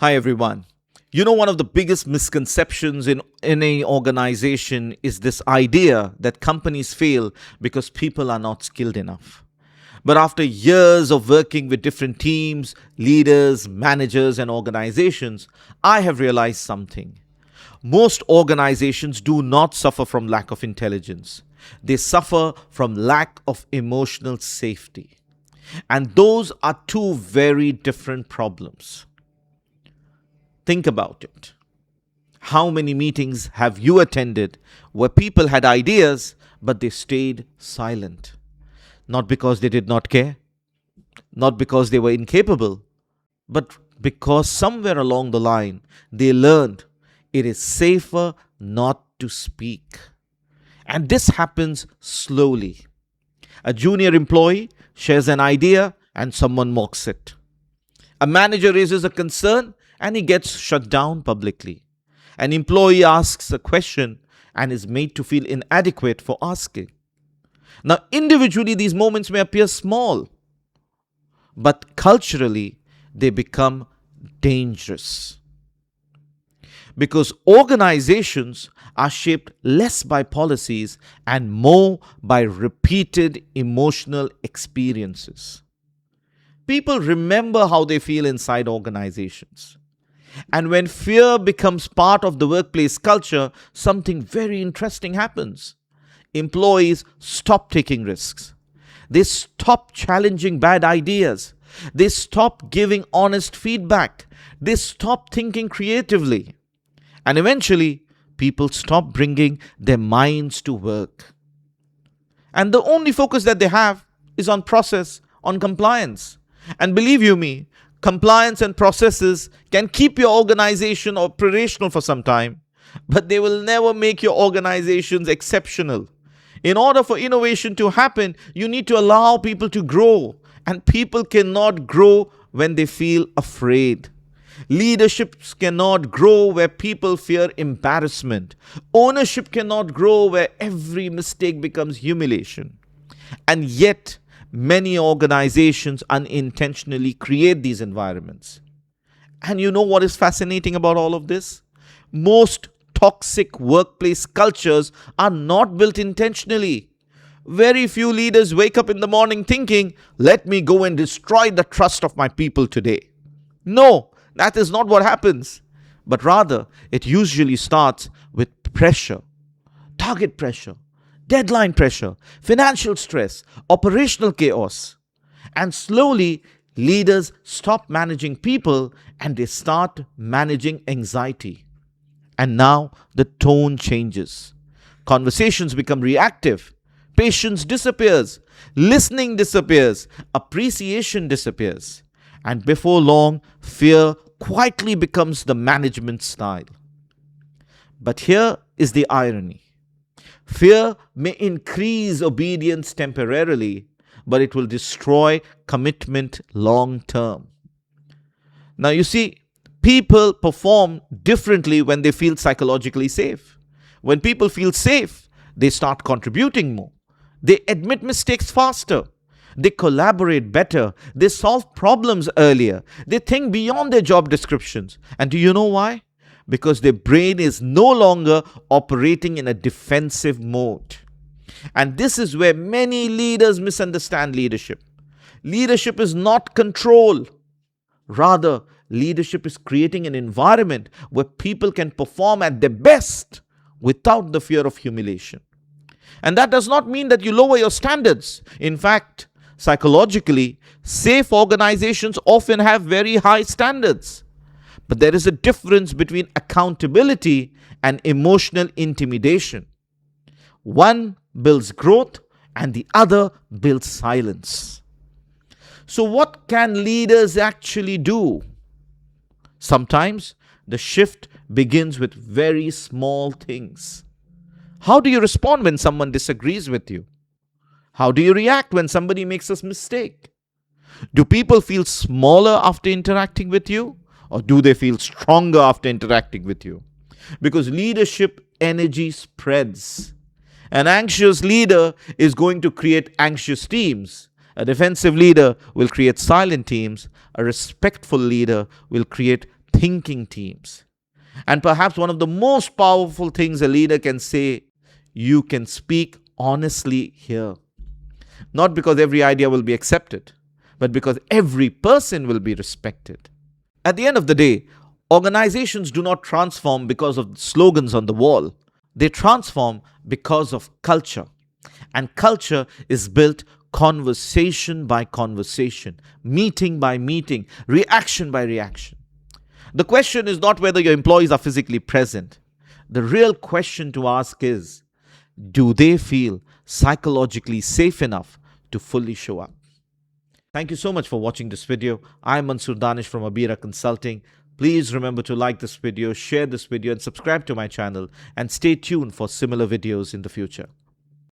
Hi, everyone. You know, one of the biggest misconceptions in any organization is this idea that companies fail because people are not skilled enough. But after years of working with different teams, leaders, managers, and organizations, I have realized something. Most organizations do not suffer from lack of intelligence, they suffer from lack of emotional safety. And those are two very different problems. Think about it. How many meetings have you attended where people had ideas but they stayed silent? Not because they did not care, not because they were incapable, but because somewhere along the line they learned it is safer not to speak. And this happens slowly. A junior employee shares an idea and someone mocks it. A manager raises a concern and he gets shut down publicly. An employee asks a question and is made to feel inadequate for asking. Now, individually, these moments may appear small, but culturally, they become dangerous. Because organizations are shaped less by policies and more by repeated emotional experiences. People remember how they feel inside organizations. And when fear becomes part of the workplace culture, something very interesting happens. Employees stop taking risks. They stop challenging bad ideas. They stop giving honest feedback. They stop thinking creatively. And eventually, people stop bringing their minds to work. And the only focus that they have is on process, on compliance. And believe you me, compliance and processes can keep your organization operational for some time, but they will never make your organizations exceptional. In order for innovation to happen, you need to allow people to grow, and people cannot grow when they feel afraid. Leaderships cannot grow where people fear embarrassment. Ownership cannot grow where every mistake becomes humiliation. And yet, many organizations unintentionally create these environments. And you know what is fascinating about all of this? Most toxic workplace cultures are not built intentionally. Very few leaders wake up in the morning thinking, let me go and destroy the trust of my people today. No, that is not what happens. But rather, it usually starts with pressure, target pressure, deadline pressure, financial stress, operational chaos. And slowly, leaders stop managing people and they start managing anxiety. And now the tone changes. Conversations become reactive. Patience disappears. Listening disappears. Appreciation disappears. And before long, fear quietly becomes the management style. But here is the irony. Fear may increase obedience temporarily, but it will destroy commitment long term. Now, you see, people perform differently when they feel psychologically safe. When people feel safe, they start contributing more. They admit mistakes faster. They collaborate better. They solve problems earlier. They think beyond their job descriptions. And do you know why? Because their brain is no longer operating in a defensive mode. And this is where many leaders misunderstand leadership. Leadership is not control. Rather, leadership is creating an environment where people can perform at their best without the fear of humiliation. And that does not mean that you lower your standards. In fact, psychologically, safe organizations often have very high standards. But there is a difference between accountability and emotional intimidation. One builds growth and the other builds silence. So, what can leaders actually do? Sometimes the shift begins with very small things. How do you respond when someone disagrees with you? How do you react when somebody makes a mistake? Do people feel smaller after interacting with you? Or do they feel stronger after interacting with you? Because leadership energy spreads. An anxious leader is going to create anxious teams. A defensive leader will create silent teams. A respectful leader will create thinking teams. And perhaps one of the most powerful things a leader can say, you can speak honestly here. Not because every idea will be accepted, but because every person will be respected. At the end of the day, organizations do not transform because of slogans on the wall. They transform because of culture. And culture is built conversation by conversation, meeting by meeting, reaction by reaction. The question is not whether your employees are physically present. The real question to ask is, do they feel psychologically safe enough to fully show up? Thank you so much for watching this video. I'm Mansoor Danish from Abira Consulting. Please remember to like this video, share this video, and subscribe to my channel. And stay tuned for similar videos in the future.